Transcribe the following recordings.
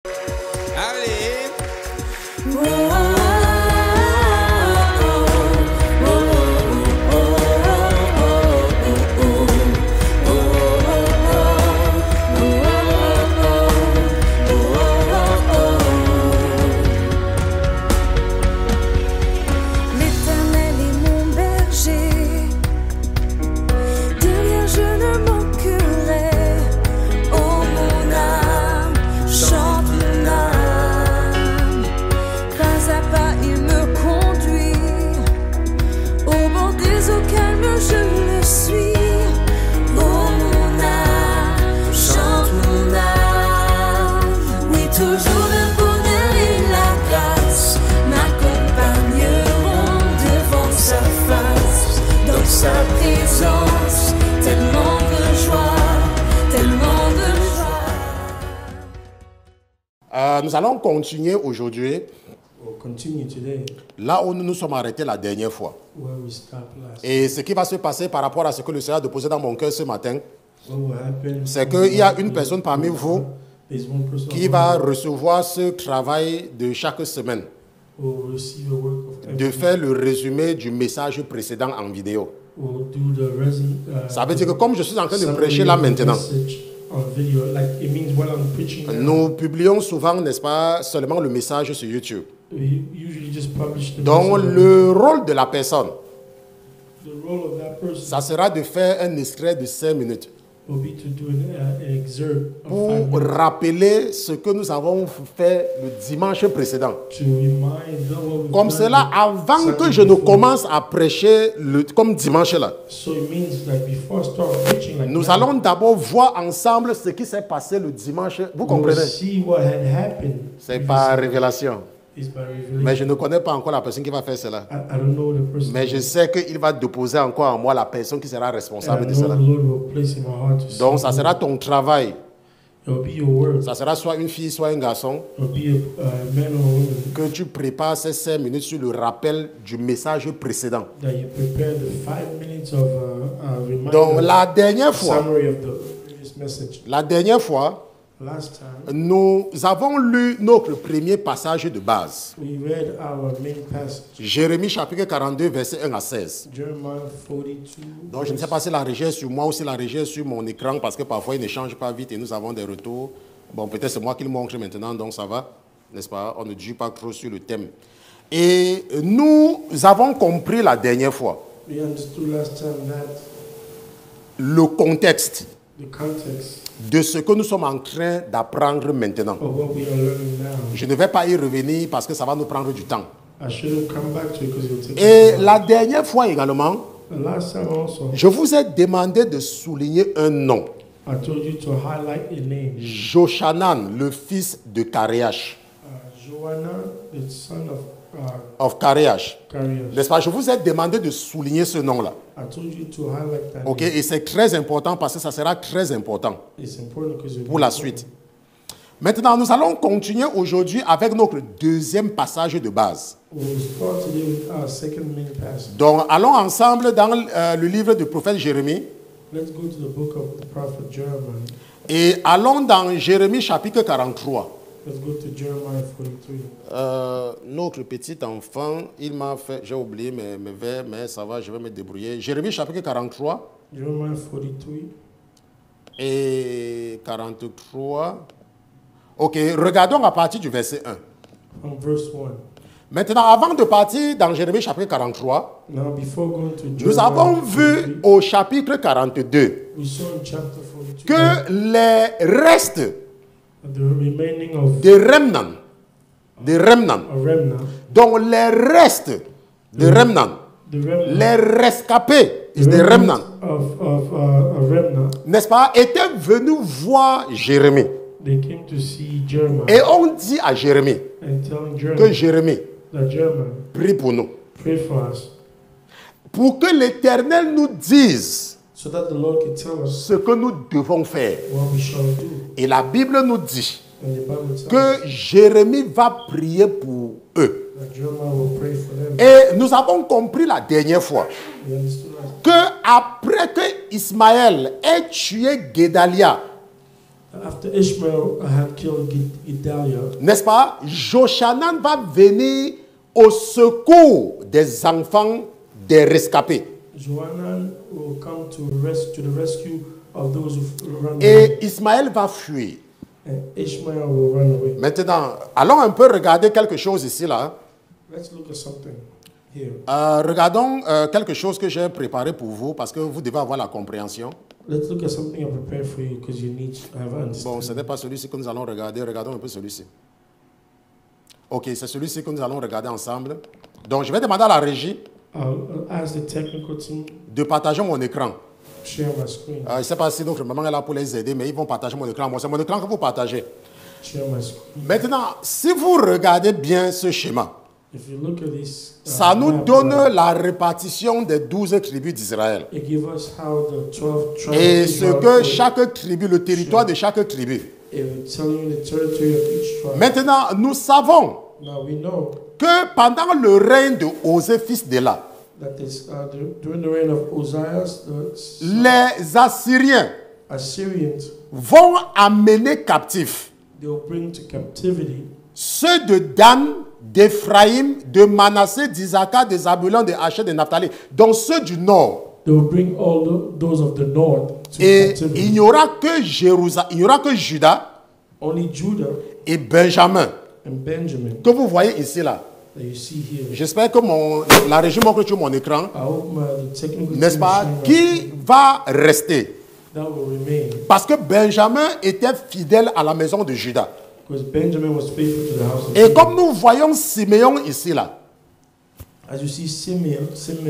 Allez. Nous allons continuer aujourd'hui là où nous nous sommes arrêtés la dernière fois. Et ce qui va se passer par rapport à ce que le Seigneur a déposé dans mon cœur ce matin, c'est qu'il y a une personne parmi vous qui va recevoir ce travail de chaque semaine, de faire le résumé du message précédent en vidéo. Ça veut dire que comme je suis en train de prêcher là maintenant, nous publions souvent, n'est-ce pas, seulement le message sur YouTube. Donc le rôle de la personne, ça sera de faire un extrait de 5 minutes pour rappeler ce que nous avons fait le dimanche précédent. Comme cela, avant que je ne commence à prêcher comme dimanche là, nous allons d'abord voir ensemble ce qui s'est passé le dimanche. Vous comprenez? C'est par révélation. Mais je ne connais pas encore la personne qui va faire cela. Mais je sais qu'il va déposer encore en moi la personne qui sera responsable de cela. Donc ça sera ton travail. Ça sera soit une fille, soit un garçon. Que tu prépares ces 5 minutes sur le rappel du message précédent. Donc la dernière fois, nous avons lu notre premier passage de base. Jérémie chapitre 42, verset 1 à 16. Donc je ne sais pas si la régie est sur moi ou si la régie est sur mon écran, parce que parfois il ne change pas vite et nous avons des retours. Bon, peut-être c'est moi qui le montre maintenant, donc ça va, n'est-ce pas? On ne dit pas trop sur le thème. Et nous avons compris la dernière fois le contexte de ce que nous sommes en train d'apprendre maintenant. Je ne vais pas y revenir parce que ça va nous prendre du temps. Et la dernière fois également, je vous ai demandé de souligner un nom. Joshanan, le fils de Kareash. Of Kareash. N'est-ce pas? Je vous ai demandé de souligner ce nom-là. Ok, et c'est très important parce que ça sera très important pour la suite. Maintenant, nous allons continuer aujourd'hui avec notre deuxième passage de base. Donc, allons ensemble dans le livre du prophète Jérémie. Et allons dans Jérémie chapitre 43. Notre petit enfant, il m'a fait, j'ai oublié mes vers, mais ça va, je vais me débrouiller. Jérémie chapitre 43 et 43. Ok, regardons à partir du verset 1. Maintenant, avant de partir dans Jérémie chapitre 43, nous avons vu au chapitre 42 que les restes des remnants, donc les restes des remnants, les rescapés des remnants, n'est-ce pas, étaient venus voir Jérémie. Et on dit à Jérémie que Jérémie prie pour nous, pour que l'Éternel nous dise ce que nous devons faire. Et la Bible nous dit que Jérémie va prier pour eux. Et nous avons compris la dernière fois que après que Ismaël ait tué Guédalia, After Ishmael had killed Gedaliah, n'est-ce pas, Joshanan va venir au secours des enfants des rescapés. Johanan will come to the rescue of those who run Et away. Ismaël va fuir. And Ishmael will run away. Maintenant, allons un peu regarder quelque chose ici, là. Let's look at something here. Regardons quelque chose que j'ai préparé pour vous, parce que vous devez avoir la compréhension. Let's look at something I prepared for you because you need to have understanding. Bon, ce n'est pas celui-ci que nous allons regarder. Regardons un peu celui-ci. Ok, c'est celui-ci que nous allons regarder ensemble. Donc, je vais demander à la régie I'll ask the technical team de partager mon écran. to share my screen. Je ne sais pas si notre maman est là pour les aider, mais ils vont partager mon écran. Moi, c'est mon écran que vous partagez. Share my screen. Maintenant, si vous regardez bien ce schéma, If you look at this, ça nous map, donne la répartition des 12 tribus d'Israël. it gives us how the 12 tribes Et of ce Israel que were. chaque tribu, le territoire de chaque tribu. It will tell you the territory of each tribe. Maintenant, nous savons Now we know que pendant le règne de Osée, fils d'Éla, that during the reign of Ozias, the les Assyriens Assyrians, vont amener captifs they will bring to captivity ceux de Dan, d'Éphraïm, de Manassé, d'Isaacar, de Zabulon, de Asher, de Naphtali, donc ceux du nord. they will bring all those of the north to Et captivity. il n'y aura que Jérusalem, il n'y aura que Juda Only Judah et Benjamin and Benjamin que vous voyez ici là. that you see here. J'espère que la régie montre sur mon écran, I hope the technical n'est-ce team pas, is showing qui va rester. that will remain Parce que Benjamin était fidèle à la maison de Juda. because Benjamin was faithful to the house of Et Judah. comme nous voyons Siméon ici là, As you see,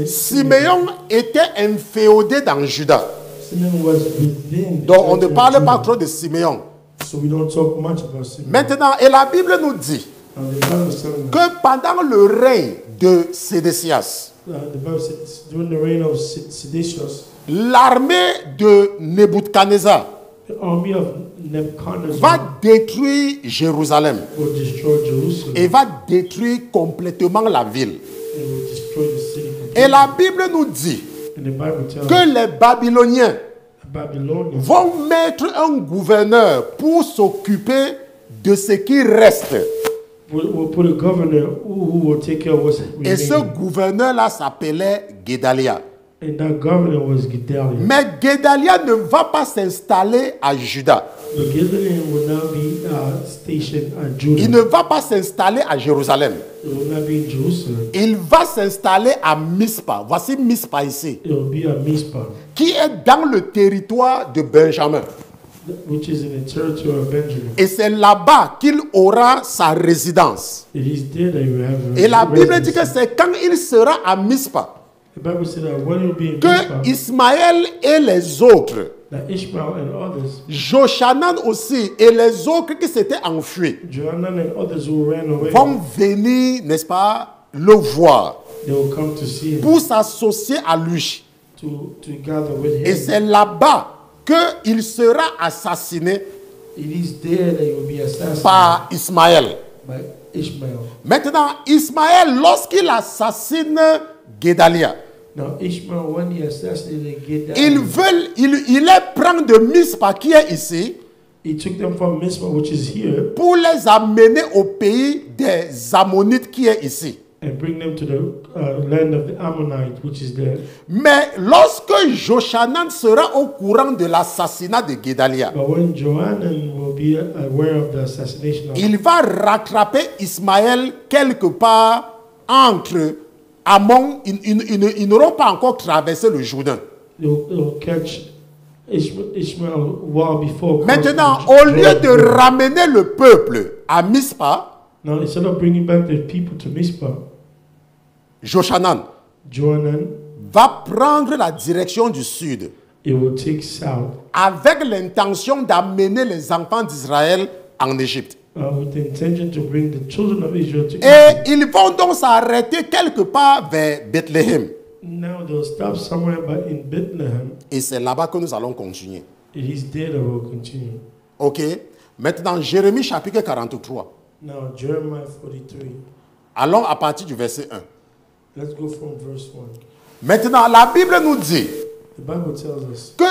Siméon était inféodé dans Juda. Simeon was within. Donc on ne the parle pas Judah. trop de Siméon. So we don't talk much about Simeon. Maintenant, et la Bible nous dit And the Bible is telling us, que pendant le règne de Sédécias, the Bible says during the reign of Seditious, l'armée de Nebuchadnezzar the army of Nebuchadnezzar va détruire Jérusalem will destroy Jerusalem. et va détruire complètement la ville. It will destroy the city. Et la Bible nous dit And the Bible tells que us les Babyloniens the Babylonians vont mettre un gouverneur pour s'occuper de ce qui reste. will put a governor who will take care of what's Et ce remaining. gouverneur-là s'appelait Guédalia. And that governor was Gedaliah. Mais Guédalia ne va pas s'installer à Juda. But Gedaliah will not be stationed at Judah. Il ne va pas s'installer à Jérusalem. It will not be in Jerusalem. Il va s'installer à Mispa. Voici Mispa ici, It will be at Mizpah, qui est dans le territoire de Benjamin. which is in the territory of Benjamin. Et c'est là-bas qu'il aura sa résidence. It is there that you will have Et la Bible residence. dit que c'est quand il sera à Mispa The Bible said that when you'll be in que Mizpah, Ismaël et les autres, that Ishmael and others, Joshanan aussi et les autres qui s'étaient enfuis, Johanan and others who ran away, vont venir, n'est-ce pas, le voir they will come to see him, pour s'associer à lui. to gather with Et him. c'est là-bas qu'il sera assassiné It is there that he will be assassinated par Ismaël. by Ishmael. Maintenant, Ismaël, lorsqu'il assassine Guédalia, Now Ishmael, when he assassinated Gedaliah, il les prend de Mispa qui est ici he took them from Mizpah, which is here, pour les amener au pays des Ammonites qui est ici. and bring them to the land of the Ammonites, which is there. Mais lorsque Joshanan sera au courant de l'assassinat de Guédalia, But when Johanan will be aware of the assassination of, il va rattraper Ismaël quelque part entre Ammon. Ils n'auront pas encore traversé le Jourdain. they'll catch Ishmael while before. Maintenant, crossing au lieu Jordan. de ramener le peuple à Mispa, Now, instead of bringing back the people to Mizpah, Joshanan Johanan, va prendre la direction du sud it will take south avec l'intention d'amener les enfants d'Israël en Égypte. with the intention to bring the children of Israel to Egypt. Et ils vont donc s'arrêter quelque part vers Bethléem. Now they'll stop somewhere in Bethlehem. Et c'est là-bas que nous allons continuer. It is there that will continue. Ok? Maintenant, Jérémie chapitre 43. Now, Jeremiah 43. Allons à partir du verset 1. Let's go from verse 1. Maintenant, la Bible nous dit The The Bible tells us que,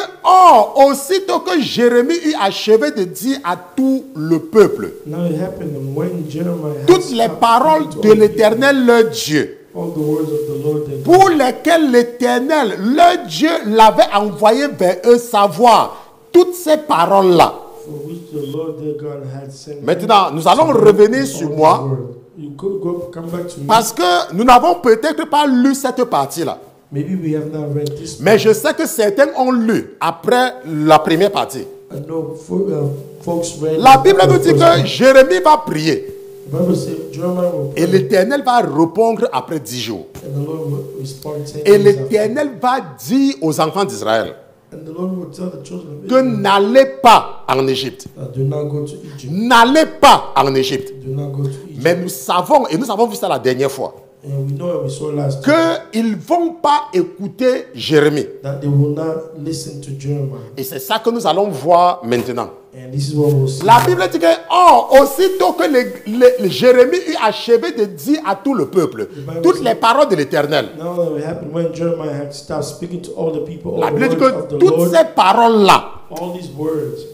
aussitôt que Jérémie eut achevé de dire à tout le peuple now it happened when Jeremiah toutes les paroles de l'Éternel, leur Dieu, all the words of the Lord their God, pour lesquelles l'Éternel, leur Dieu, l'avait envoyé vers eux, savoir toutes ces paroles-là. for which the Lord their God had sent Maintenant, nous allons revenir sur moi, you come back to me. parce que nous n'avons peut-être pas lu cette partie-là. Maybe we have not read this. Mais je sais que certains ont lu après la première partie. I know folks read La Bible nous dit the first que Jérémie va prier part. The Bible says Jeremiah will et pray, l'Éternel va répondre après 10 jours. and the Lord will respond 10 Et days after. l'Éternel va dire aux enfants d'Israël And the Lord will tell the children of que Israel, n'allez pas en Égypte. do not go to Egypt. N'allez pas en Égypte. Do not go to Egypt. Mais nous savons, et nous avons vu ça la dernière fois, And we know and we saw last time qu'ils ne vont pas écouter Jérémie. that they will not listen to Jeremiah. Et c'est ça que nous allons voir maintenant. And this is what we'll see. La Bible dit que, aussitôt que Jérémie eut achevé de dire à tout le peuple toutes les paroles de l'Éternel, Now it happened when Jeremiah had stopped speaking to all the people, all la the Bible dit words of que the toutes Lord, ces paroles-là, all these words,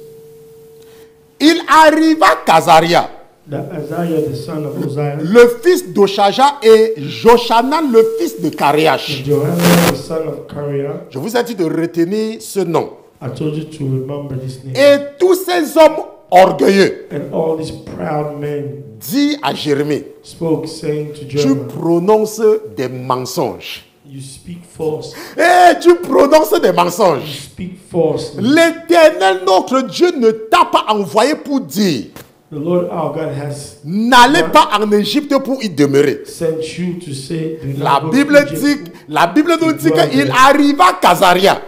il arriva qu'Azaria, that Isaiah, the son of Uzziah, le fils d'Oshaja, et Joshanan, le fils de Karéach. Johanan, the son of Kareah, Je vous ai dit de retenir ce nom. I told you to remember this name. Et tous ces hommes orgueilleux And all these proud men dit à Jérémie, spoke, saying to tu Jeremiah, prononces des mensonges. you speak false. Et tu prononces des You mensonges. speak falsely. L'Éternel, notre Dieu, ne t'a pas envoyé pour dire, The Lord our God has n'allez pas en Égypte pour y demeurer. sent you to say, do La not go Bible to dit, Egypt. la Bible nous dit qu'il arriva qu'Azaria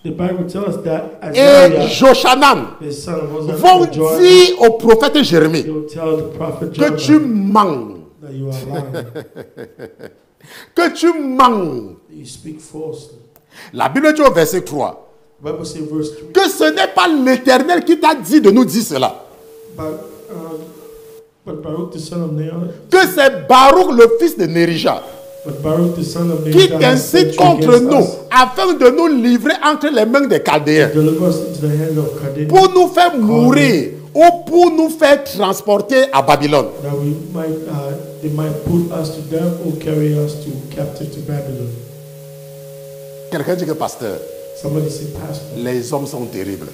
The Bible tells us that et Isaiah, Joshanan the son of Uzziah, vont Johanan, dire au prophète Jérémie they will tell the prophet que tu Jeremiah mens, that you are lying, que tu mens. that you speak falsely. La Bible dit au verset 3 The Bible says verse 3, que ce n'est pas l'Éternel qui t'a dit de nous dire cela, but Baruch the son of Neriah, que c'est Baruch le fils de Nérija but Baruch the son of qui Neriah has sent t'incite you contre against nous us, afin de nous livrer entre les mains des Chaldéens deliver us into the hand of Chaldeans, pour nous faire mourir ou pour nous faire transporter à Babylone. that we might, they might put us to death or carry us to captive to Babylon. Quelqu'un dit que pasteur, Somebody say, Pastor, les hommes sont terribles.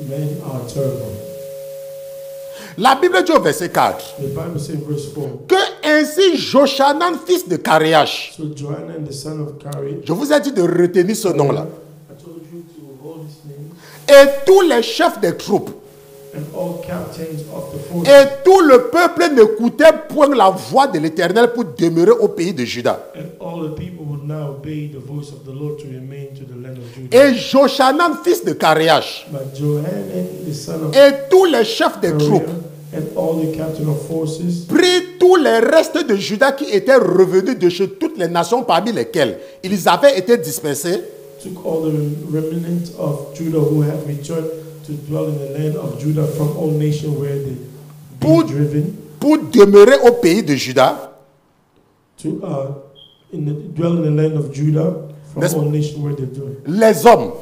men are terrible. La Bible dit au verset 4 The Bible says in verse 4, que ainsi Joshanan, fils de Karéach, so Johanan the son of Kareah, je vous ai dit de retenir ce nom-là, I told you to hold his name, et tous les chefs des troupes and all captains of the forces, et tout le peuple n'écoutait point la voix de l'Éternel pour demeurer au pays de Juda. and all the people would now obey the voice of the Lord to remain to the land of Judah. Et Joshanan, fils de Karéach, But Johanan the son of et tous les chefs des troupes Kareah, and all the captain of forces, prirent tous les restes de Juda qui étaient revenus de chez toutes les nations parmi lesquelles ils avaient été dispersés, took all the remnants of Judah who had returned to dwell in the land of Judah from all nations where they been driven, pour demeurer au pays de Juda, to dwell in the land of Judah from N'est-ce- all nations where they're doing. les hommes,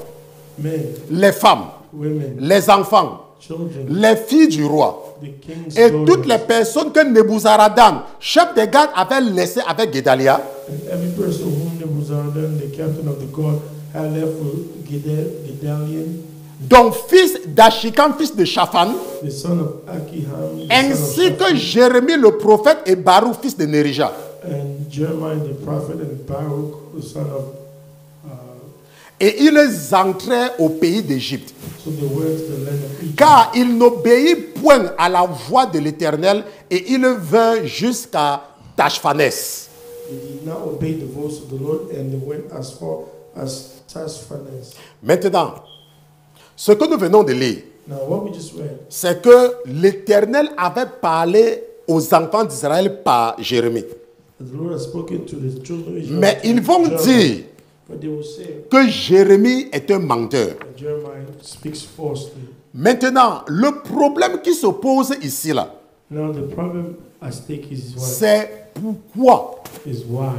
Men, les femmes, women, les enfants, children, les filles du roi, the king's et toutes les daughters, personnes que Nebuzaradan, chef des gardes, avait laissées avec Guédalia, and every person whom Nebuzaradan, the captain of the guard, had left with Gedaliah, dont fils d'Achikam, fils de Shaphan, the son of Akiham, the ainsi son of que Shaphan, Jérémie le prophète et Baruch, fils de Nérija. and Jeremiah the prophet, and Baruch, the son of Et ils entraient au pays d'Égypte. so they went to the land of Egypt. Car ils n'obéirent point à la voix de l'Éternel et ils vinrent jusqu'à Tachphanès. They did not obey the voice of the Lord, and they went as far as Tashphanes. Maintenant, ce que nous venons de lire, Now, what we just read, c'est que l'Éternel avait parlé aux enfants d'Israël par Jérémie. the Lord has spoken to the children of Israel. Mais ils vont dire But they will say que Jérémie est un menteur. that Jeremiah speaks falsely. Maintenant, le problème qui se pose ici, là, Now the problem at stake is what? C'est pourquoi Is why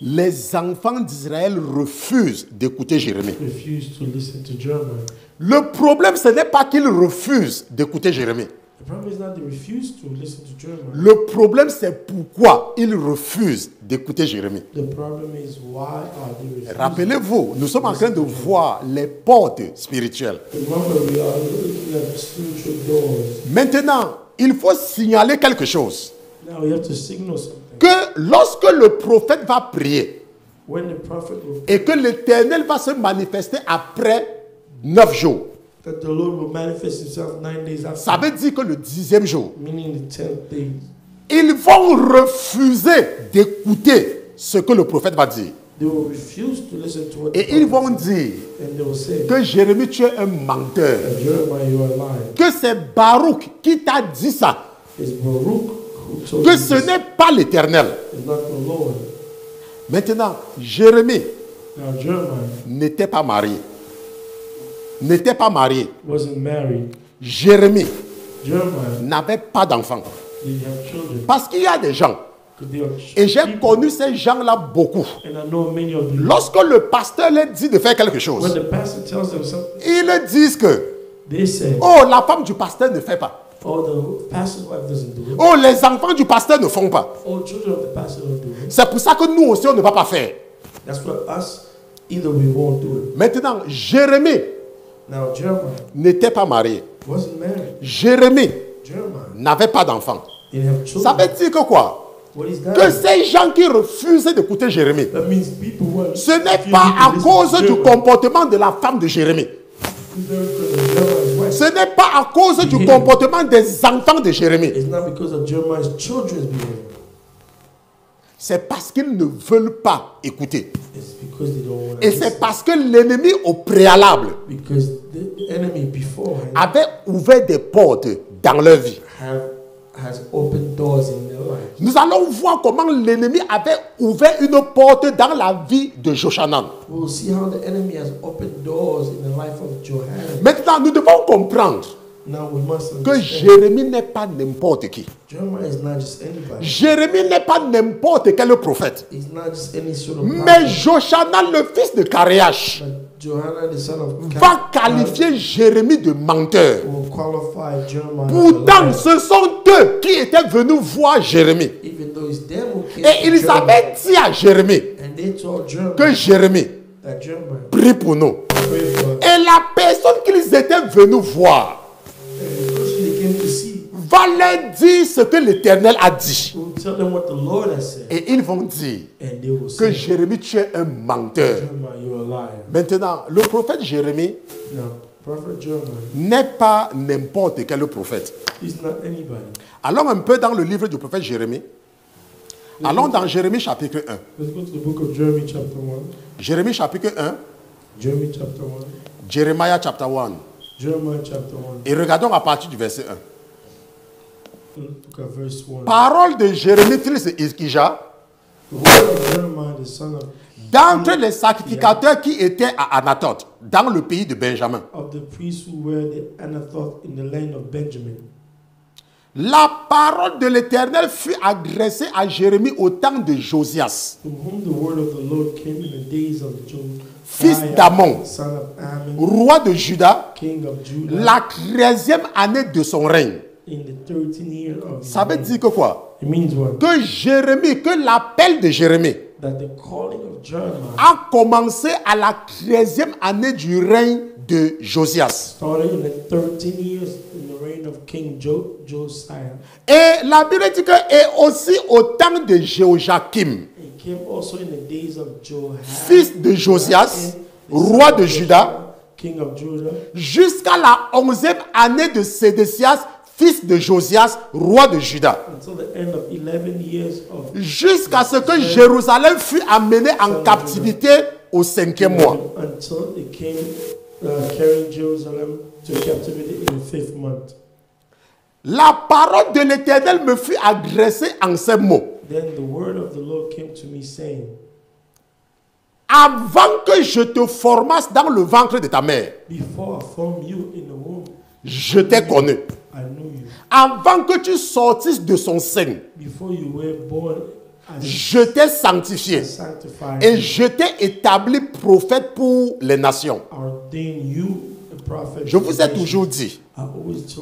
les enfants d'Israël refusent d'écouter Jérémie. refuse to listen to Jeremiah. Le problème, ce n'est pas qu'ils refusent d'écouter Jérémie. The problem is not they refuse to listen to Jeremiah. Le problème, c'est pourquoi ils refusent d'écouter Jérémie. The problem is why are they refusing? Rappelez-vous, nous sommes en train de voir les portes spirituelles. Remember, we are looking at spiritual doors. Maintenant, il faut signaler quelque chose. Now we have to signal something. Que lorsque le prophète va prier When the prophet will, et que l'Éternel va se manifester après 9 jours, that the Lord will manifest himself 9 days after, ça veut dire que le 10e jour, meaning the 10th day, ils vont refuser d'écouter ce que le prophète va dire. they will refuse to listen to what the Et ils prophet vont says. dire And they will say, que Jérémie, tu es un menteur. Jeremiah, you are lying. Que c'est Baruch qui t'a dit ça. It's Baruch who told Que you ce this. n'est pas l'Éternel. It's not the Lord. Maintenant, Jérémie Now Jeremiah n'était pas marié. N'était pas marié. wasn't married. Jérémie Jeremiah n'avait pas d'enfant. didn't have children. Parce qu'il y a des gens, Because they are et j'ai people, connu ces gens-là beaucoup. and I know many of them. Lorsque le pasteur leur dit de faire quelque When chose, the pastor tells them something, ils disent que, they say, oh, la femme du pasteur ne fait pas. oh, the pastor's wife doesn't do it. Oh, les enfants du pasteur ne font pas. Oh, children of the pastor don't do it. C'est pour ça que nous aussi, on ne va pas faire. That's what us, either we won't do it. Maintenant, Jérémie Now Jeremiah n'était pas marié. wasn't married. Jérémie Jeremiah n'avait pas d'enfant. didn't have Ça children. veut dire que quoi? What is that? Que ces gens qui refusaient d'écouter Jérémie, That means people who are ce n'est refusing pas to à listen cause to du Jeremiah. comportement de la femme de Jérémie. Because of Jeremiah's wife. Ce n'est pas à cause du comportement des enfants de Jérémie. It's not because of Jeremiah's children's behavior. C'est parce qu'ils ne veulent pas écouter. It's because they don't want to Et c'est listen. parce que l'ennemi au préalable Because the enemy beforehand avait ouvert des portes dans leur vie. has opened doors in their life. Nous allons voir comment l'ennemi avait ouvert une porte dans la vie de Joshanan. We'll see how the enemy has opened doors in the life of Johanan. Maintenant, nous devons comprendre Now we must que understand Jérémie n'est pas n'importe qui. Jeremiah is not just anybody. Jérémie n'est pas n'importe quel prophète. He's not just any sort of Mais prophet. Joshanan, le fils de Karéach, But Johanan, the son of va qualifier Jérémie de menteur. will qualify Jeremiah as a Pourtant, liar. ce sont eux qui étaient venus voir Jérémie. Even though it's them who came Et to ils Jeremiah, avaient dit à Jérémie and they told Jeremiah que Jérémie that Jeremiah prie pour nous. prayed for us. Et la personne qu'ils étaient venus voir And the person they came to see va leur dire ce que l'Éternel a dit. will tell them what the Lord has said. Et ils vont dire And they will que say, Jérémie, tu es un menteur. Jeremiah, you're a liar. Maintenant, le prophète Jérémie Now, Prophet Jeremiah, n'est pas n'importe quel prophète. he's not anybody. Allons un peu dans le livre du prophète Jérémie. Allons dans Jérémie chapitre 1. Let's go to the book of Jeremiah chapter 1. Jérémie chapitre 1. Jeremiah chapter 1. Jeremiah chapter 1. Jeremiah chapter 1. Et regardons à partir du verset 1. Look at verse 1. Parole de Jérémie, fils de Iskija, The word of Jeremiah, the son d'entre les sacrificateurs qui étaient à Anathoth, dans le pays de Benjamin. of the priests who were the Anathoth in the land of Benjamin. La parole de l'Éternel fut adressée à Jérémie au temps de Josias, From whom the word of the Lord came in the days of fils Josiah, d'Amon, son of Ammon, roi de Juda, king of Judah, la 13e année de son règne. in the 13th year of Ça veut dire que quoi? It means what? Que Jérémie, que l'appel de Jérémie That the calling of Jeremiah a commencé à la 13e année du règne de Josias. started in the 13 years in the reign of King Josiah. Et la Bible dit que et aussi au temps de Jéhoiakim, It came also in the days of fils de Josias, roi de Juda, king of Judah, jusqu'à la 11e année de Sédécias, fils de Josias, roi de Juda, until the end of 11 years of jusqu'à ce que Jérusalem fut amenée en captivité au 5e mois. until it came carrying Jerusalem to captivity in the 5th month. La parole de l'Éternel me fut adressée en ces mots. Then the word of the Lord came to me saying, Avant que je te formasse dans le ventre de ta mère, before I formed you in the womb, je t'ai connu. I knew you. Avant que tu sortisses de son sein, je t'ai sanctifié et je t'ai établi prophète pour les nations. Je vous ai toujours dit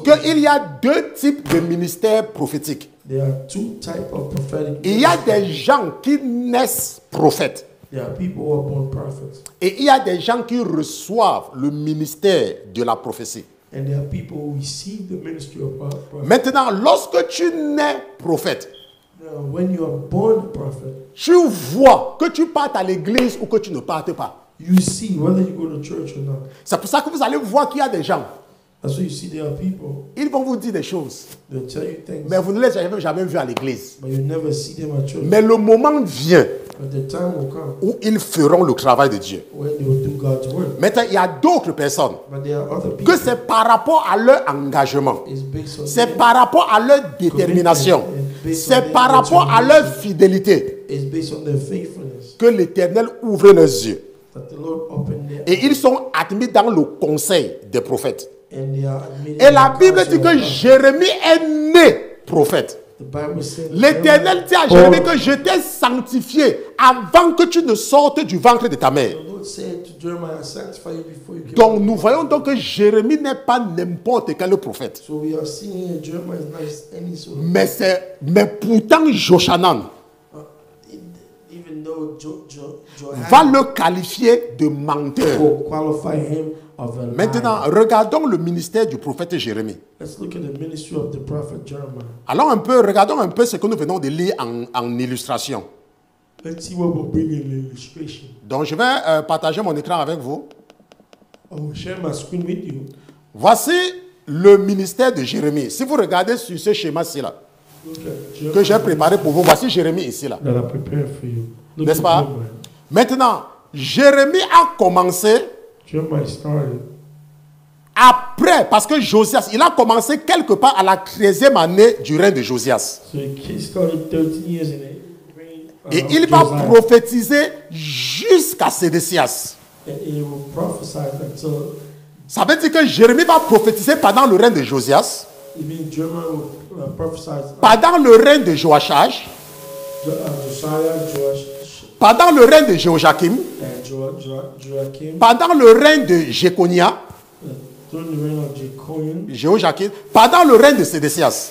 qu'il y a deux types de ministères prophétiques. Il y a des gens qui naissent prophètes. Et il y a des gens qui reçoivent le ministère de la prophétie. Maintenant, lorsque tu nais prophète, tu vois que tu partes à l'église ou que tu ne partes pas. C'est pour ça que vous allez voir qu'il y a des gens. Ils vont vous dire des choses. Mais vous ne les avez jamais vus à l'église. Mais le moment vient où ils feront le travail de Dieu. Maintenant, il y a d'autres personnes que c'est par rapport à leur engagement. C'est par rapport à leur détermination. C'est par rapport à leur fidélité que l'Éternel ouvre leurs yeux. Et ils sont admis dans le conseil des prophètes. Et la Bible dit que Jérémie est né prophète. L'Éternel dit à Jérémie que je t'ai sanctifié avant que tu ne sortes du ventre de ta mère. Donc nous voyons donc que Jérémie n'est pas n'importe quel prophète. Mais pourtant Joshanan va le qualifier de menteur. Maintenant, regardons le ministère du prophète Jérémie. Alors regardons un peu ce que nous venons de lire en illustration. Donc je vais partager mon écran avec vous. Voici le ministère de Jérémie. Si vous regardez sur ce schéma-ci là, que j'ai préparé pour vous, voici Jérémie ici là. N'est-ce pas? Maintenant, Jérémie a commencé après, parce que Josias, il a commencé quelque part à la 13e année du règne de Josias. Et il va prophétiser jusqu'à Sédécias. Ça veut dire que Jérémie va prophétiser pendant le règne de Josias, pendant le règne de Joachaj, pendant le règne de Jéhoiakim, pendant le règne de Jéconia, pendant le règne de Sédécias.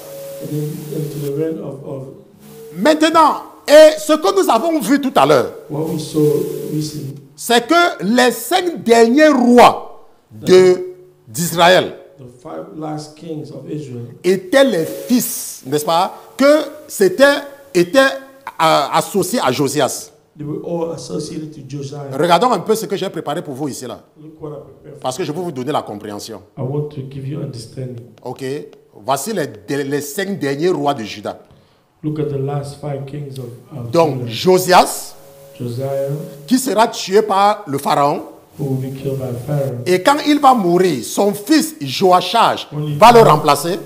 Maintenant, et ce que nous avons vu tout à l'heure, c'est que les 5 derniers rois d'Israël étaient les fils, n'est-ce pas, que étaient associés à Josias. Regardons un peu ce que j'ai préparé pour vous ici là. Parce que je veux vous donner la compréhension. Ok. Voici les 5 derniers rois de Juda. Donc Josias, qui sera tué par le pharaon. Et quand il va mourir, son fils Joachaj va le remplacer.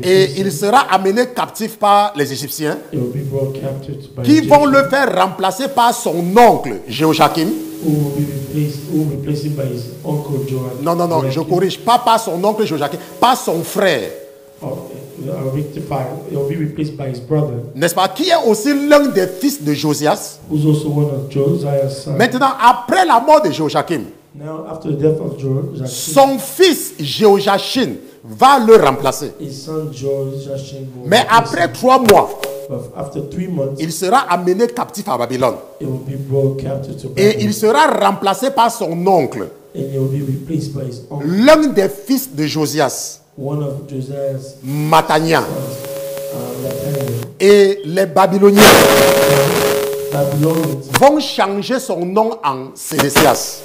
Et il sera amené captif par les Égyptiens, qui vont le faire remplacer par son oncle Jéhoiakim. Non, je corrige. Pas par son oncle Jéhoiakim, par son frère. N'est-ce pas? Qui est aussi l'un des fils de Josias. Maintenant, après la mort de Jéhoiakim, son fils Jéhoiachin va le remplacer. Mais après 3 mois, il sera amené captif à Babylone. Et il sera remplacé par son oncle, l'un des fils de Josias, Matania. Et les Babyloniens vont changer son nom en Sédécias.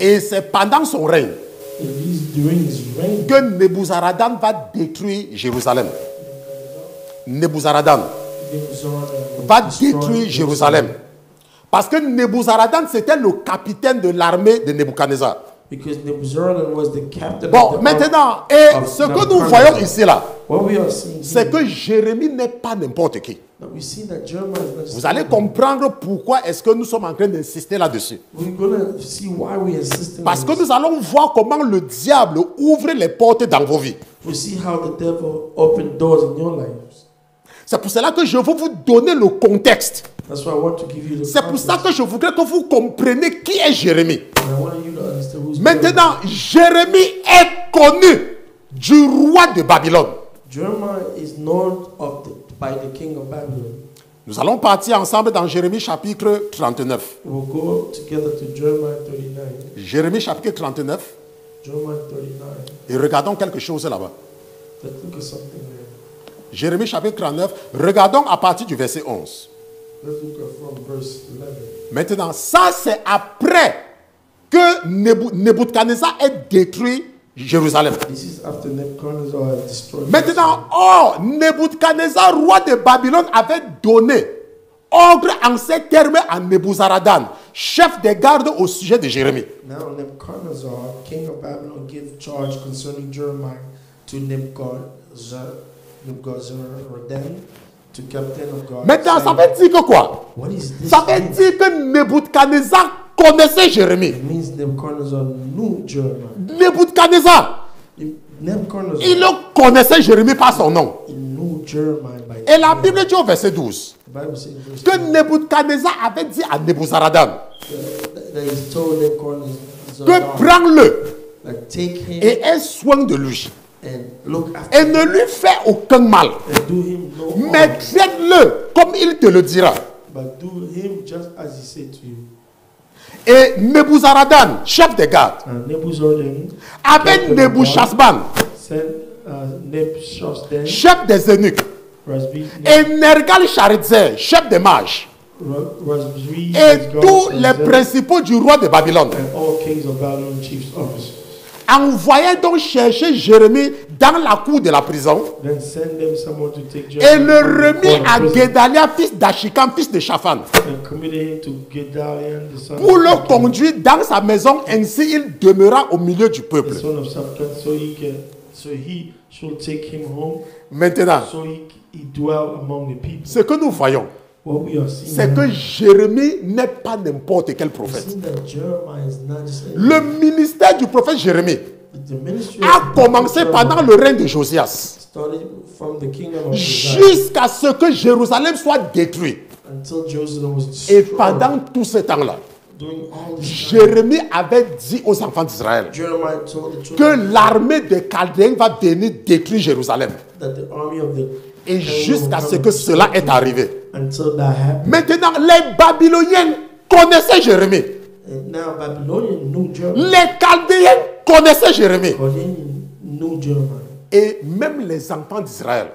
Et c'est pendant son règne que Nebuzaradan va détruire Jérusalem. Nebuzaradan va détruire Jérusalem. Parce que Nebuzaradan, c'était le capitaine de l'armée de Nebuchadnezzar. Bon, maintenant, et ce que nous voyons ici là, c'est que Jérémie n'est pas n'importe qui. Vous allez comprendre pourquoi est-ce que nous sommes en train d'insister là-dessus. Parce que nous allons voir comment le diable ouvre les portes dans vos vies. C'est pour cela que je veux vous donner le contexte. C'est pour ça que je voudrais que vous compreniez qui est Jérémie. Maintenant, Jérémie est connu du roi de Babylone. Nous allons partir ensemble dans Jérémie chapitre 39. Jérémie chapitre 39. Et regardons quelque chose là-bas. Jérémie chapitre 39. Regardons à partir du verset 11. Maintenant, ça c'est après que Nebuchadnezzar ait détruit Jérusalem. Maintenant, Nebuchadnezzar, roi de Babylone, avait donné ordre en ces termes à Nebuzaradan, chef des gardes au sujet de Jérémie. Now Nebuchadnezzar, king of Babylon, gave charge concerning Jeremiah to Nebuchadnezzar, to captain of guard. Maintenant, ça veut dire que quoi? Ça veut dire que Nebuchadnezzar connaissait Jérémie. It means Nebuchadnezzar knew Jeremiah. Nebuchadnezzar, il le connaissait Jérémie par son nom. Et la Bible dit au verset 12 que Nebuchadnezzar avait dit à Nebuzaradan que prends-le et aie soin de lui et ne lui fais aucun mal, mais traite-le comme il te le dira. Et Nebuzaradan, chef des gardes, avec Nebuchadnezzar, chef des eunuques, et Nergal-Sharezer, chef des mages, et tous les principaux du roi de Babylone, envoyaient donc chercher Jérémie dans la cour de la prison et le remit à Guédalia, fils d'Achikam, fils de Shaphan, pour le conduire dans sa maison, ainsi il demeura au milieu du peuple. Maintenant, ce que nous voyons, c'est que Jérémie n'est pas n'importe quel prophète. Le ministère du prophète Jérémie a commencé pendant le règne de Josias, jusqu'à ce que Jérusalem soit détruite. Et pendant tout ce temps-là, Jérémie avait dit aux enfants d'Israël que l'armée des Chaldéens va venir détruire Jérusalem. Et jusqu'à ce que cela est arrivé. Maintenant, les Babyloniens connaissaient Jérémie. Les Chaldéens connaissaient Jérémie. Et même les enfants d'Israël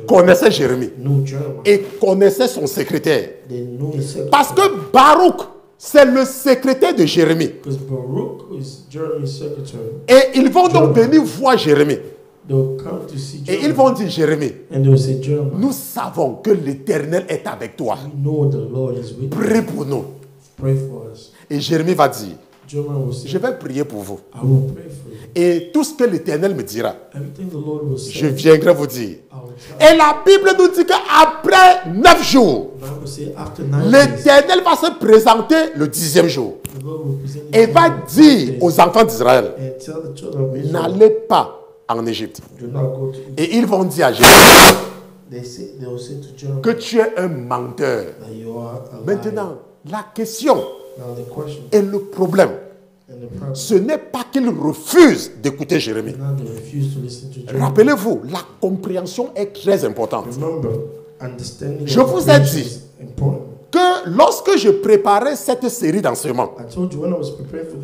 connaissaient Jérémie et connaissaient son secrétaire. Parce que Baruch, c'est le secrétaire de Jérémie. Et ils vont donc venir voir Jérémie. Et ils vont dire, Jérémie, nous savons que l'Éternel est avec toi. Prie pour nous. Et Jérémie va dire, je vais prier pour vous. Et tout ce que l'Éternel me dira, je viendrai vous dire. Et la Bible nous dit qu'après 9 jours, l'Éternel va se présenter le 10e jour. Et va dire aux enfants d'Israël, n'allez pas en Égypte. Et ils vont dire à Jérémie que tu es un menteur. Maintenant, la question et le problème, ce n'est pas qu'il refuse d'écouter Jérémie. Rappelez-vous, la compréhension est très importante. Je vous ai dit que lorsque je préparais cette série d'enseignements,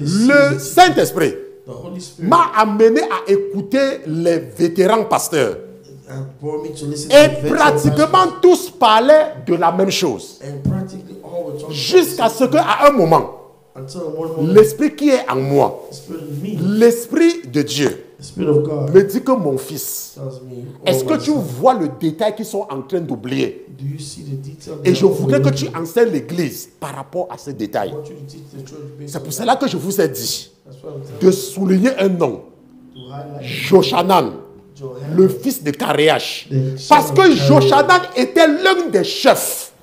le Saint-Esprit m'a amené à écouter les vétérans pasteurs. Et pratiquement tous parlaient de la même chose. Jusqu'à ce qu'à un moment, l'esprit qui est en moi, l'esprit de Dieu, me dit que mon fils, est-ce que tu vois le détail qu'ils sont en train d'oublier? Et je voudrais que tu enseignes l'église par rapport à ce détail. C'est pour cela que je vous ai dit de souligner un nom. Joshanan, le fils de Karéach. Parce que Joshanan était l'un des chefs.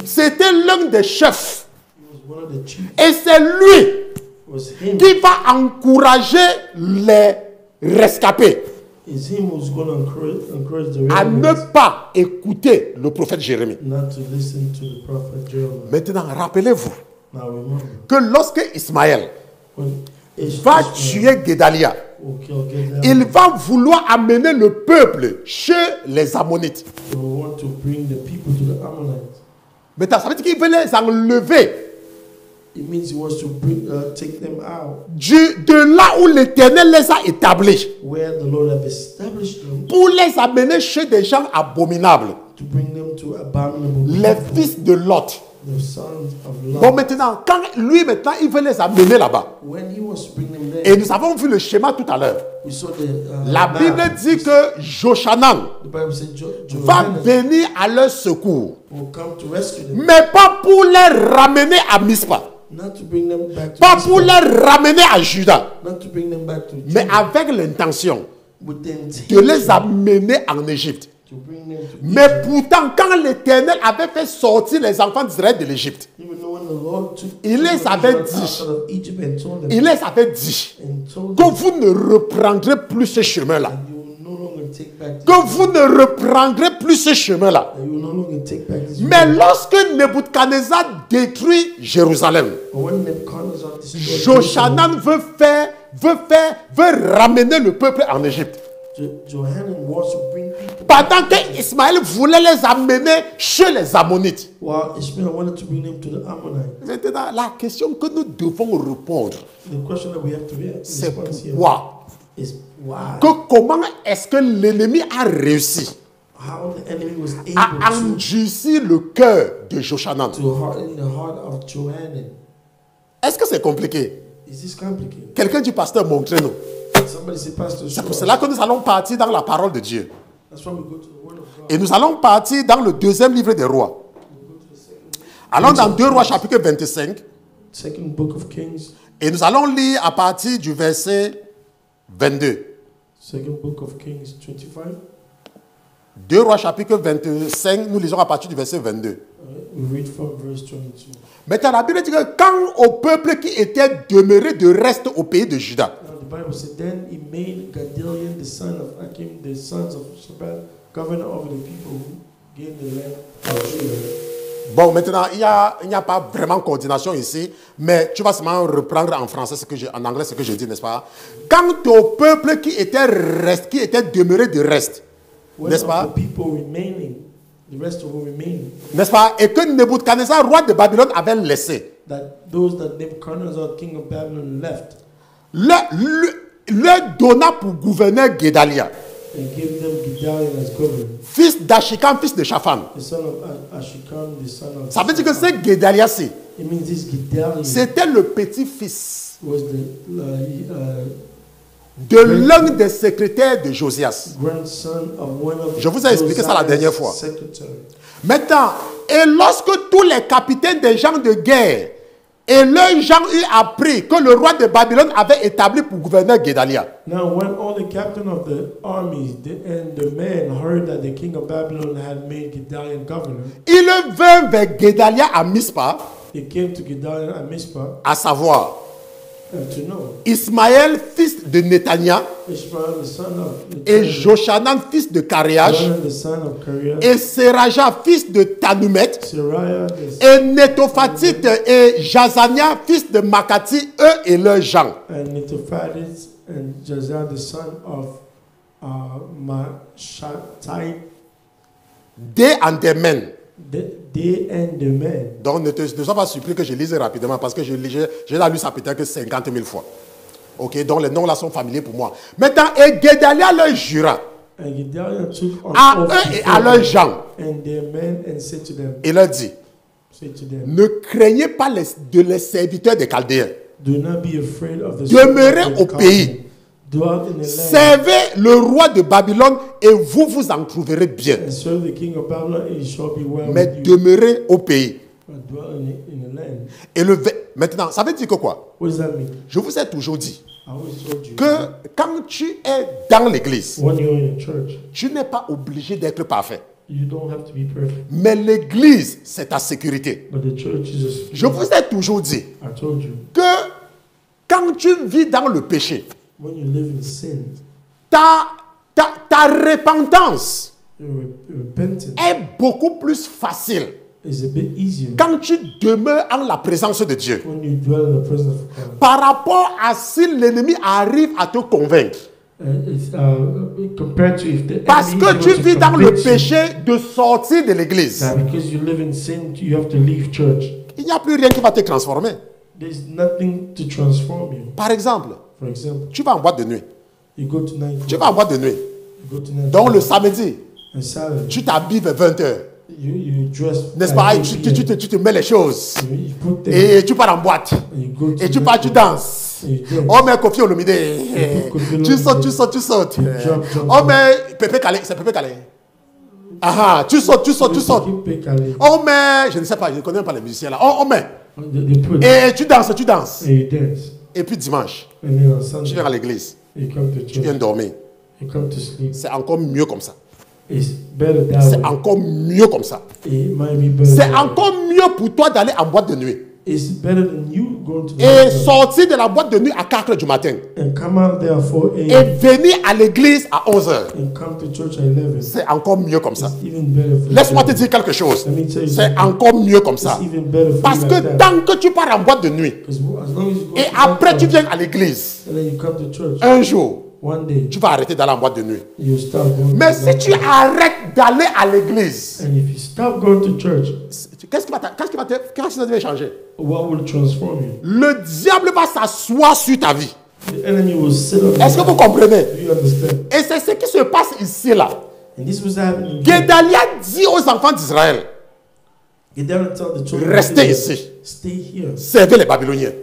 C'était l'un des chefs. Et c'est lui qui va encourager les rescapés à ne pas écouter le prophète Jérémie. Maintenant, rappelez-vous que lorsque Ismaël va tuer Guédalia, il va vouloir amener le peuple chez les Ammonites. Maintenant, ça veut dire qu'il veut les enlever. De là où l'Éternel les a établis, pour les amener chez des gens abominables, les fils de Lot. Bon, maintenant, quand lui, il veut les amener là-bas. Et nous avons vu le schéma tout à l'heure. La Bible dit que Joshanan va venir à leur secours, mais pas pour les ramener à Mispa. Pas pour les ramener à Juda, mais avec l'intention de les amener en Égypte. Mais pourtant, quand l'Éternel avait fait sortir les enfants d'Israël de l'Égypte, il les avait dit que vous ne reprendrez plus ce chemin-là. Que vous ne reprendrez plus ce chemin-là. Mais lorsque Nebuchadnezzar détruit Jérusalem, Joshanan veut ramener le peuple en Égypte. Pendant que Ismaël voulait les amener chez les Ammonites. Maintenant, la question que nous devons répondre, c'est pourquoi? Comment est-ce que l'ennemi a réussi à endurcir le cœur de Joshanan? Est-ce que c'est compliqué? Quelqu'un du pasteur, montrez-nous. C'est pour cela que nous allons partir dans la parole de Dieu. Et nous allons partir dans le deuxième livre des rois. Allons dans 2 Rois chapitre 25. Et nous allons lire à partir du verset 22. 2 Rois chapitre 25, nous lisons à partir du verset 22. Maintenant, la Bible dit que quand au peuple qui était demeuré de reste au pays de Juda, bon, maintenant, il n'y a pas vraiment coordination ici, mais tu vas seulement reprendre en français, en anglais ce que je dis, n'est-ce pas? Quant au peuple qui était demeuré de reste, n'est-ce pas? N'est-ce pas? Et que Nebuchadnezzar, roi de Babylone, avait laissé. Le donna pour gouverneur Guédalia, fils d'Achikam, fils de Shaphan. Ça veut dire que c'est Guédalia-ci. C'était le petit-fils de l'un des secrétaires de Josias. Je vous ai expliqué ça la dernière fois. Maintenant, et lorsque tous les capitaines des gens de guerre et leurs gens eurent appris que le roi de Babylone avait établi pour gouverneur Guédalia, now, when all the captain of the armies and the men heard that the king of Babylon had made Gedaliah governor, ils vinrent vers Guédalia à Mispa, they came to Gedaliah at Mizpah, à savoir to know Ismaël, fils de Netania, Ishmael, the son of et Joshanan, fils de Karéach, the son of Kareah, et Seraja, fils de Tanumet, Seraiah, et Netophatite et Jazania, fils de Makati, eux et leurs gens. and Netophathis and Jazaniah, the son of Mashatai, Des and des men. they and the men. Donc ne sois pas surpris que je lise rapidement parce que j'ai lu ça peut-être que 50 000 fois. Ok, donc les noms là sont familiers pour moi. Maintenant, et Guédalia leur jura And Gedaliah took on à oath eux et before à leurs them gens. and their men and said to them, Il leur dit, say to them, ne craignez pas les serviteurs des Chaldéens. Demeurez au pays. Servez le roi de Babylone et vous vous en trouverez bien. Mais demeurez au pays. Et maintenant, ça veut dire que quoi? Je vous ai toujours dit que quand tu es dans l'église, tu n'es pas obligé d'être parfait. Mais l'église, c'est ta sécurité. Je vous ai toujours dit que quand tu vis dans le péché, ta repentance est beaucoup plus facile quand tu demeures en la présence de Dieu. Par rapport à si l'ennemi arrive à te convaincre. Parce que tu vis dans le péché de sortir de l'église. Il n'y a plus rien qui va te transformer. Par exemple, tu vas en boîte de nuit. Tu vas en boîte de nuit. Donc le samedi, tu t'habilles vers 20h. N'est-ce pas? Tu te mets les choses. Et tu pars en boîte. Et tu pars, tu danses. Oh mais Kofi Olomide. Tu sautes. Oh mais Pépé Calais, c'est Pépé Calais. Ah, tu sautes. Oh mais, je ne sais pas, je ne connais pas les musiciens là. Oh mais. Et tu danses. Et puis dimanche, tu viens à l'église. Tu viens dormir. C'est encore mieux comme ça. C'est encore mieux comme ça. C'est encore mieux pour toi d'aller en boîte de nuit. Et sortir de la boîte de nuit à 4h du matin. Et venir à l'église à 11h. C'est encore mieux comme ça. Laisse-moi te dire quelque chose. C'est encore mieux comme ça. Parce que tant que tu pars en boîte de nuit, et après tu viens à l'église, un jour, tu vas arrêter d'aller en boîte de nuit. Mais si tu arrêtes d'aller à l'église, qu'est-ce qui va te changer? Le diable va s'asseoir sur ta vie. Est-ce que vous comprenez? Et c'est ce qui se passe ici là. Guédalia dit aux enfants d'Israël, restez ici. Servez les Babyloniens.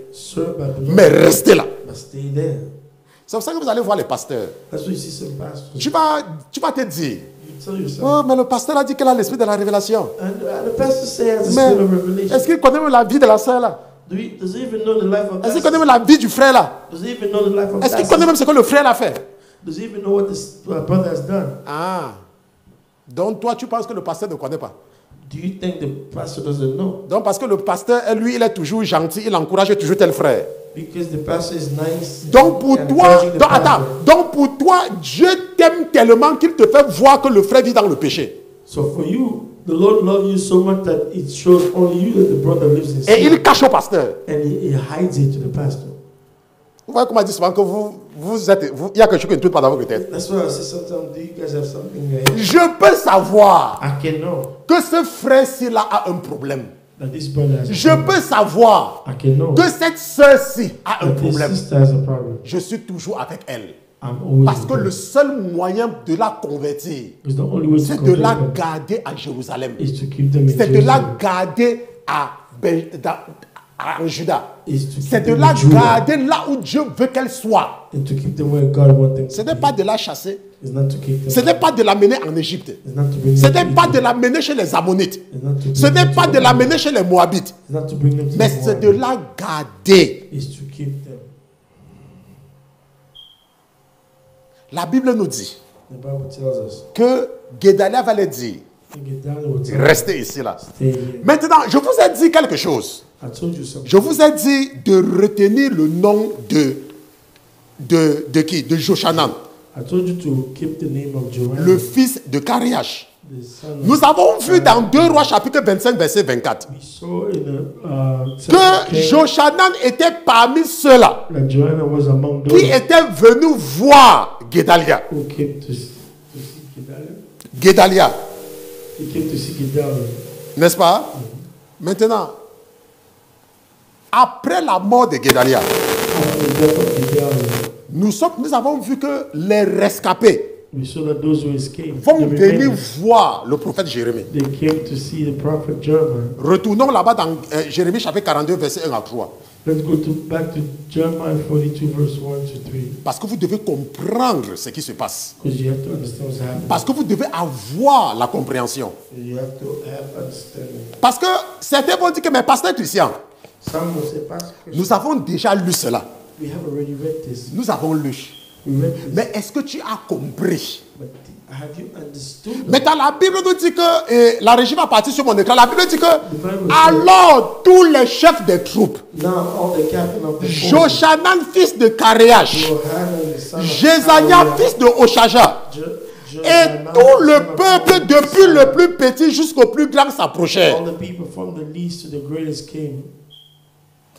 Mais restez là. C'est pour ça que vous allez voir les pasteurs. Tu vas te dire, oh, mais le pasteur a dit qu'il a l'esprit de la révélation. Mais est-ce qu'il connaît même la vie de la sœur là? Est-ce qu'il connaît même la vie du frère là? Est-ce qu'il connaît même ce que le frère a fait? Ah. Donc toi, tu penses que le pasteur ne connaît pas? Donc parce que le pasteur, lui, il est toujours gentil, il encourage toujours tel frère. Donc pour toi, Dieu t'aime tellement qu'il te fait voir que le frère vit dans le péché. Et il cache au pasteur. Vous voyez comment il dit souvent que il y a quelque chose qui ne tourne pas dans votre tête. Je peux savoir que ce frère-ci là a un problème. Je peux savoir que cette sœur-ci a un problème. Je suis toujours avec elle. Parce que le seul moyen de la convertir, c'est de la garder à Jérusalem. C'est de la garder en Juda. C'est de la garder là où Dieu veut qu'elle soit. Ce n'est pas de la chasser. Ce n'est pas de l'amener en Égypte. Ce n'est pas de l'amener chez les Ammonites. Ce n'est pas de l'amener chez les Moabites. Mais c'est de la garder. La Bible nous dit que Guédalia va leur dire, restez ici là. Maintenant, je vous ai dit quelque chose. Je vous ai dit de retenir le nom de qui? De Joshanan. Le fils de Kariach. Nous avons vu dans 2 Rois chapitre 25 verset 24 que Joshanan était parmi ceux-là qui étaient venus voir Guédalia. Guédalia. N'est-ce pas? Maintenant, après la mort de Guédalia, nous avons vu que les rescapés vont venir voir le prophète Jérémie. Retournons là-bas dans Jérémie chapitre 42, verset 1 à 3. Let's go back to Jeremiah 42, verse 1 to 3. Parce que vous devez comprendre ce qui se passe. Because you have to understand what's happening. Parce que vous devez avoir la compréhension. You have to have understanding. Parce que certains vont dire que, mais pasteur Christian, Some will say, Pastor Christian, nous avons déjà lu cela. we have already read this. Nous avons lu. We read this. Mais est-ce que tu as compris? But have you understood? Maintenant, la Bible nous dit que, la régie va partir sur mon écran, la Bible dit que, alors tous les chefs des troupes, Now all the captain of the forces, Joshanan, fils de Karéach, Johanan, the son of Jézania, Kareah, fils de Oshaja, et Johanan, tout le son of peuple, Kareah, depuis le plus petit jusqu'au plus grand, s'approchait all the people from the least to the greatest came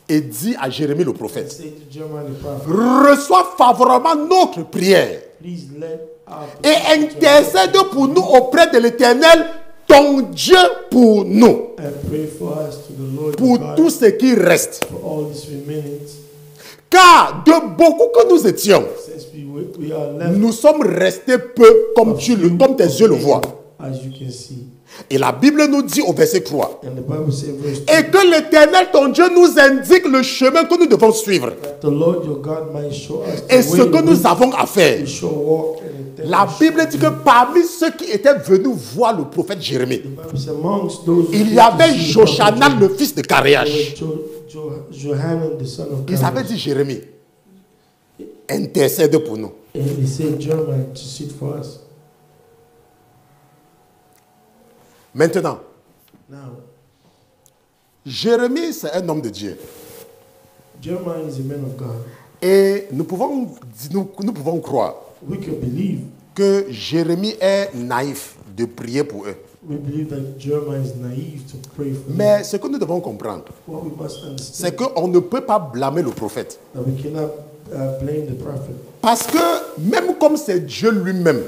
et dit à Jérémie le and prophète, said to Jeremiah the prophet, reçois favorablement notre prière please let our et intercède pour nous auprès de l'Éternel, ton Dieu pour nous, and pray for us to the Lord pour God, tout ce qui reste. for all this remaining. Car de beaucoup que nous étions, Since we are left, nous sommes restés peu, comme tes yeux le voient. as you can see. Et la Bible nous dit au verset 3, And the Bible says, verse 2, et que l'Éternel, ton Dieu, nous indique le chemin que nous devons suivre that the Lord your God might show us et the ce way que in nous which avons à faire. we shall walk and intend La to Bible dit que parmi ceux qui étaient venus voir le prophète Jérémie, The Bible says, amongst those who il y came to avait see the prophet Joshanan, le fils de Karéach. Johanan, the son of Ils avaient Kareah. dit, Jérémie, intercède pour nous. And he said, Jeremiah, to sit for us. Maintenant, Now, Jérémie, c'est un homme de Dieu. Jeremiah is a man of God. Et nous pouvons croire We can believe, que Jérémie est naïf de prier pour eux. we believe that Jeremiah is naive to pray for them. Mais ce que nous devons comprendre, What we must c'est understand qu'on ne peut pas blâmer le prophète. that we cannot blame the prophet. Parce que même comme c'est Dieu lui-même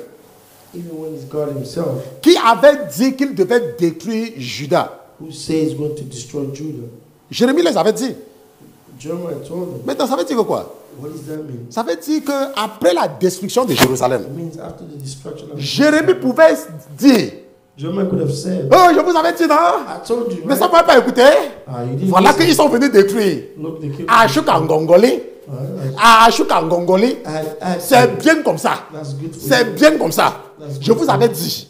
Even when it's God himself qui avait dit qu'il devait détruire Juda, who says he's going to destroy Judah, Jérémie les avait dit. Jeremiah told them, Maintenant, ça veut dire quoi? what does that mean? Ça veut dire qu'après la destruction de Jérusalem, It means after the destruction of Jérémie pouvait dire, Jeremiah could have said, oh, je vous avais dit, non? I told you, Mais ça ne right? pouvait pas écouter. You didn't Voilà listen. qu'ils sont venus détruire. Look, they came Ashukangongoli. Ashukangongoli. C'est bien comme ça. That's good for C'est you. bien comme ça. Je vous avais dit.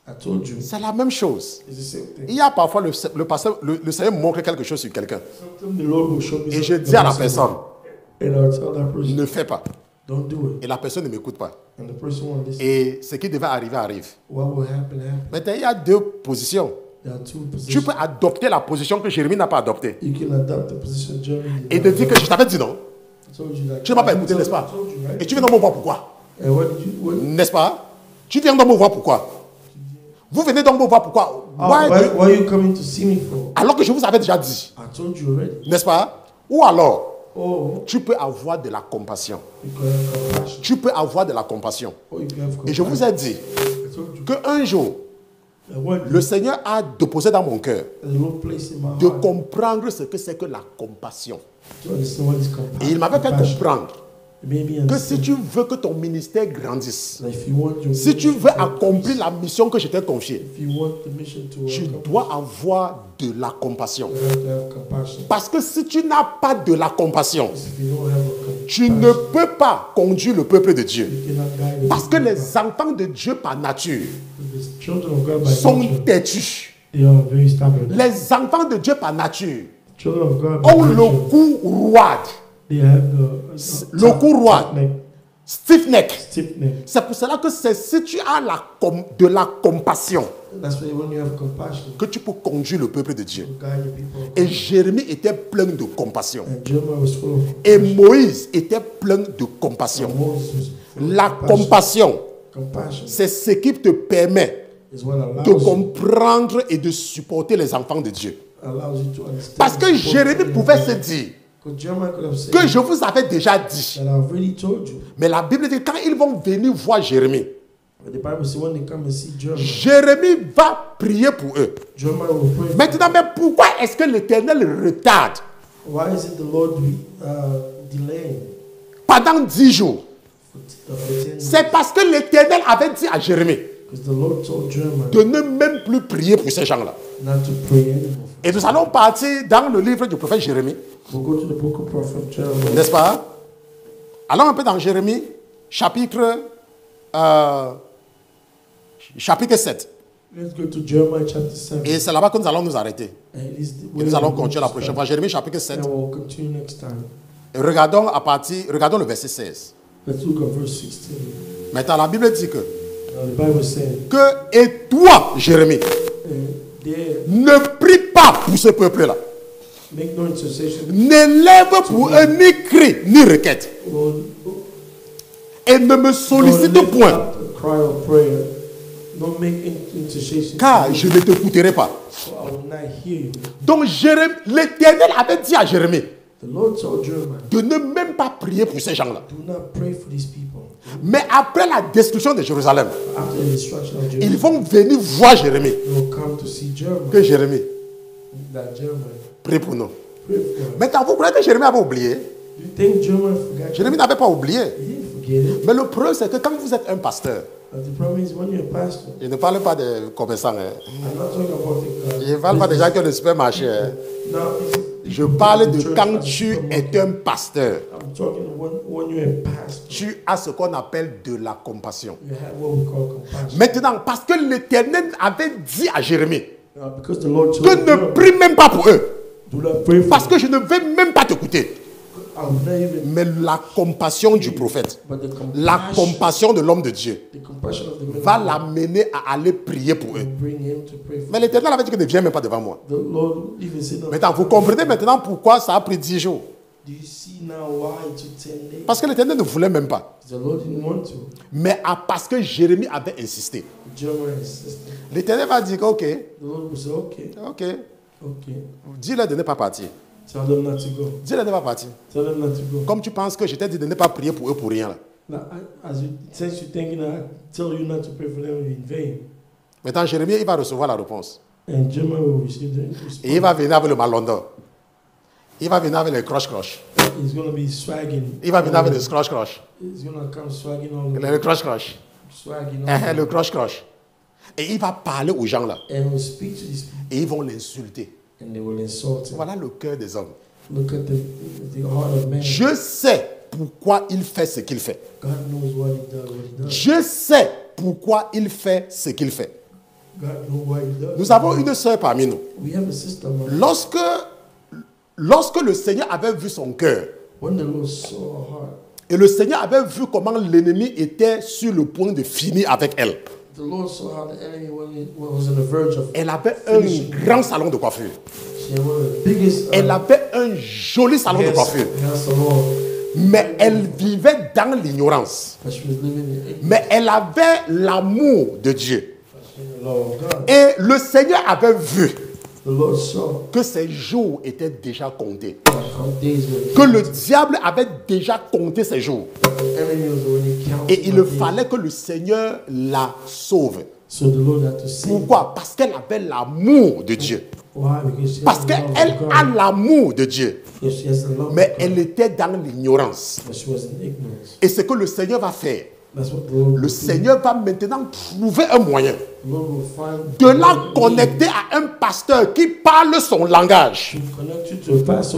I told you. C'est la même chose. It's the same thing. Il y a parfois le Seigneur montre quelque chose sur quelqu'un. Sometimes the Lord will show me Et je something dis à la about personne, someone. And I'll tell that person, ne fais pas. don't do it. Et la personne ne m'écoute pas. And the person won't listen. Et ce qui devait arriver arrive. What will happen, happen. Maintenant, il y a deux positions. There are two Tu positions. peux adopter la position que Jérémie n'a pas adoptée. You can adopt the position of Jeremy. Et de dire que je t'avais dit non. I told you that. Tu ne m'as pas écouté, n'est-ce pas? I told you, right? Et tu viens de me voir pourquoi? And what did you? N'est-ce pas? Tu viens de me voir pourquoi? Vous venez donc me voir pourquoi? Why are you coming to see me for? Alors que je vous avais déjà dit. I told you already. N'est-ce pas? Ou alors, Oh, tu peux avoir de la compassion. you can have compassion. Tu peux avoir de la compassion. Oh, you can have compassion. Et je vous ai dit I told you. qu'un jour, And what le Seigneur a déposé dans mon cœur the Lord placed in my de heart comprendre ce que c'est que la compassion. to understand what is compassion. Et il m'avait fait comprendre It made me que si understand tu veux que ton ministère grandisse, that if you want your si tu ministry veux to accomplir increase, la mission que je t'ai confiée, if you want the mission to tu accomplish, dois avoir de la compassion. you have to have compassion. Parce que si tu n'as pas de la compassion, Because if you don't have a compassion, tu ne peux pas conduire le peuple de Dieu. you cannot guide the Parce que people of les enfants de Dieu par nature God. The children of God by sont nature, têtus. they are very stubborn. Les enfants de Dieu par nature Children of God by ont le nature, cou roide, they have le cou roide, stiff neck. stiff neck. C'est pour cela que c'est si tu as de la compassion That's why when you have compassion, que tu peux conduire le peuple de Dieu. you guide the people. Et Jérémie était plein de compassion. And Jeremiah was full of Et Moïse était plein de compassion. and Moses was full of La compassion, Compassion c'est ce qui te permet is what de allows comprendre et de supporter les enfants de Dieu. you to understand. Parce que Jérémie pouvait se dire Because Jeremiah could have said que je vous avais déjà dit. that I've already told you. Mais la Bible dit que quand ils vont venir voir Jérémie, But the Bible says when they come and see Jeremiah, Jérémie va prier pour eux. Jeremiah will pray. Maintenant, mais pourquoi est-ce que l'Éternel retarde Why is it the Lord delaying pendant 10 jours? C'est parce que l'Éternel avait dit à Jérémie de ne même plus prier pour ces gens-là. Et nous allons partir dans le livre du prophète Jérémie. N'est-ce pas? Allons un peu dans Jérémie, chapitre 7. Let's go to Jeremiah chapter 7. Et c'est là-bas que nous allons nous arrêter. Et nous allons continuer la prochaine fois. Jérémie chapitre 7. We'll continue next time. Et regardons le verset 16. Let's look at verse 16. Maintenant, la Bible dit the Bible says, et toi, Jérémie, ne prie pas pour ce peuple-là. Make no intercession. N'élève pour eux ni cri, ni requête. Et ne me sollicite point. Car je ne t'écouterai pas. Donc l'Éternel avait dit à Jérémie de ne même pas prier pour ces gens-là. Mais après la destruction de Jérusalem, ils vont venir voir Jérémie. Que Jérémie prie pour nous. Maintenant, vous croyez que Jérémie avait oublié? Jérémie n'avait pas oublié. Mais le problème, c'est que quand vous êtes un pasteur, je ne parle pas de commerçants. Je ne parle pas des gens qui ont le supermarché. Je parle de quand tu es un pasteur. Tu as ce qu'on appelle de la compassion. Maintenant, parce que l'Éternel avait dit à Jérémie que ne prie même pas pour eux. Parce que je ne vais même pas t'écouter. Mais la compassion du prophète, la compassion de l'homme de Dieu va l'amener à aller prier pour eux. Mais l'Éternel avait dit que ne viens même pas devant moi. Maintenant, vous comprenez maintenant pourquoi ça a pris 10 jours. Parce que l'Éternel ne voulait même pas. Mais parce que Jérémie avait insisté. L'Éternel va dire ok. Dis-leur de ne pas partir. Dis-leur de ne pas partir. Comme tu penses que je t'ai dit de ne pas prier pour eux pour rien. Maintenant, Jérémie, il va recevoir la réponse. Et il va venir avec le malondor. Il va venir avec les croche-croche. Il va venir avec les croche-croche. Le croche-croche. Le croche-croche. Et il va parler aux gens là. Et ils vont l'insulter. Voilà le cœur des hommes. Je sais pourquoi il fait ce qu'il fait. Je sais pourquoi il fait ce qu'il fait. Nous avons une sœur parmi nous. Lorsque le Seigneur avait vu son cœur, et le Seigneur avait vu comment l'ennemi était sur le point de finir avec elle, elle avait un grand salon de coiffure. Elle avait un joli salon de coiffure. Mais elle vivait dans l'ignorance. Mais elle avait l'amour de Dieu. Et le Seigneur avait vu que ses jours étaient déjà comptés. Que le diable avait déjà compté ses jours. Et il fallait que le Seigneur la sauve. Pourquoi? Parce qu'elle avait l'amour de Dieu. Parce qu'elle a l'amour de Dieu. Mais elle était dans l'ignorance. Et ce que le Seigneur va faire, le Seigneur va maintenant trouver un moyen de la connecter à un pasteur qui parle son langage.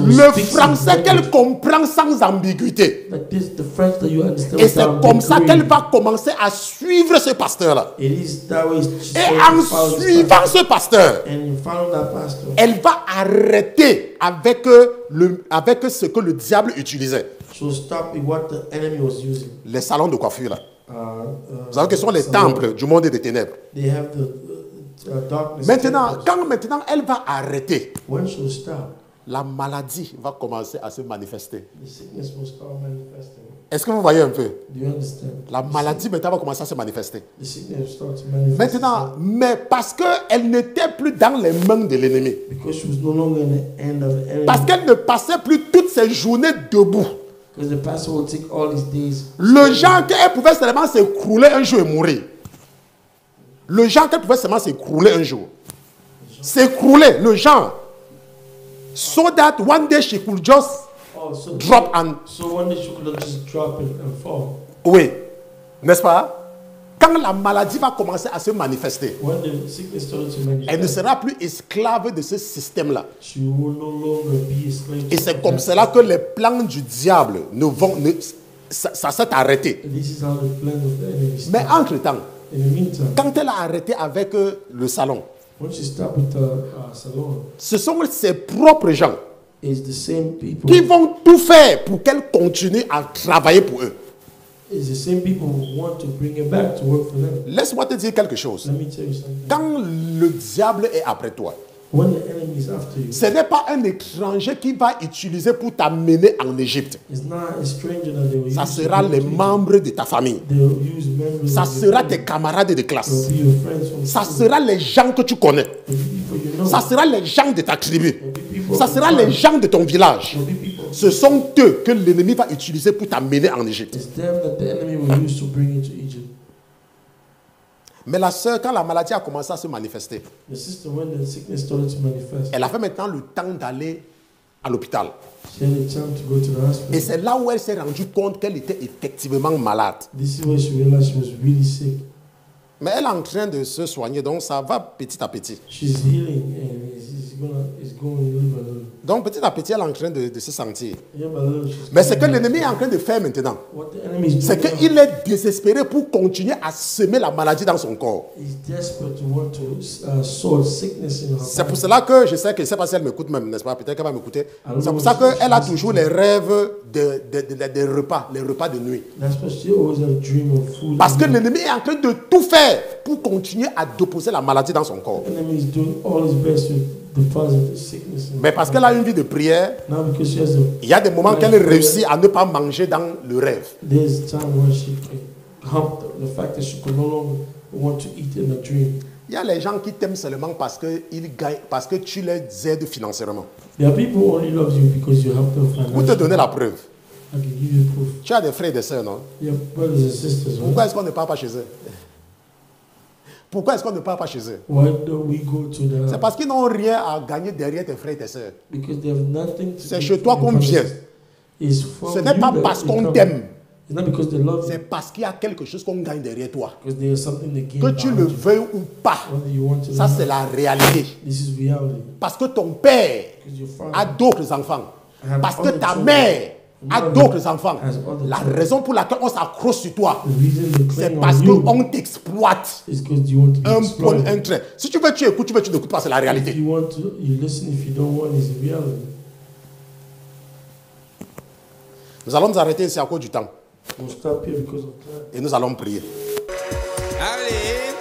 Le français qu'elle comprend sans ambiguïté. Et c'est comme ça qu'elle va commencer à suivre ce pasteur-là. Et en suivant ce pasteur, elle va arrêter avec ce que le diable utilisait. Les salons de coiffure là. Vous savez que ce sont les temples du monde des ténèbres. Maintenant elle va arrêter, la maladie va commencer à se manifester. Est-ce que vous voyez un peu? La maladie maintenant va commencer à se manifester. Maintenant, mais parce qu'elle n'était plus dans les mains de l'ennemi. Parce qu'elle ne passait plus toutes ses journées debout. Le genre qu'elle pouvait seulement s'écrouler un jour et mourir. Le genre qu'elle pouvait seulement s'écrouler un jour. S'écrouler, le genre. So that one day she could just drop and... So one day she could just drop and fall. Oui, n'est-ce pas? Quand la maladie va commencer à se manifester, elle ne sera plus esclave de ce système-là. Et c'est comme cela que les plans du diable ça s'est arrêté. Mais entre-temps, quand elle a arrêté avec le salon, ce sont ses propres gens qui vont tout faire pour qu'elle continue à travailler pour eux. Laisse-moi te dire quelque chose. Quand le diable est après toi, ce n'est pas un étranger qui va utiliser pour t'amener en Égypte. Ça sera les membres de ta famille. Ça sera tes camarades de classe. Ça sera les gens que tu connais. Ça sera les gens de ta tribu. Ça sera les gens de ton village. Ce sont eux que l'ennemi va utiliser pour t'amener en Égypte. Mais la sœur, quand la maladie a commencé à se manifester, elle avait maintenant le temps d'aller à l'hôpital. Et c'est là où elle s'est rendue compte qu'elle était effectivement malade. Mais elle est en train de se soigner, donc ça va petit à petit. Donc petit à petit, elle est en train de se sentir. Mais ce que l'ennemi est en train de faire maintenant, c'est qu'il est désespéré pour continuer à semer la maladie dans son corps. C'est pour cela que je sais que, je ne sais pas si elle m'écoute même, n'est-ce pas? Peut-être qu'elle va m'écouter. C'est pour ça qu'elle a toujours les rêves des repas, les repas de nuit. Parce que l'ennemi est en train de tout faire pour continuer à déposer la maladie dans son corps. Mais parce qu'elle a une vie de prière, il y a des moments qu'elle réussit à ne pas manger dans le rêve. Il y a les gens qui t'aiment seulement parce que tu les aides financièrement. Pour te donner la preuve. Tu as des frères et des sœurs, non? Pourquoi est-ce qu'on ne part pas chez eux? Pourquoi est-ce qu'on ne part pas chez eux? C'est parce qu'ils n'ont rien à gagner derrière tes frères et tes sœurs. C'est chez toi qu'on vient. Ce n'est pas parce qu'on t'aime. C'est parce qu'il y a quelque chose qu'on gagne derrière toi. Que tu le veuilles ou pas. Ça, c'est la réalité. Parce que ton père a d'autres enfants. Parce que ta mère a d'autres enfants. La raison pour laquelle on s'accroche sur toi, c'est parce qu'on t'exploite. Un point, un trait. Si tu veux, tu écoutes, tu n'écoutes pas, c'est la réalité. Nous allons nous arrêter ici à cause du temps. Et nous allons prier. Allez.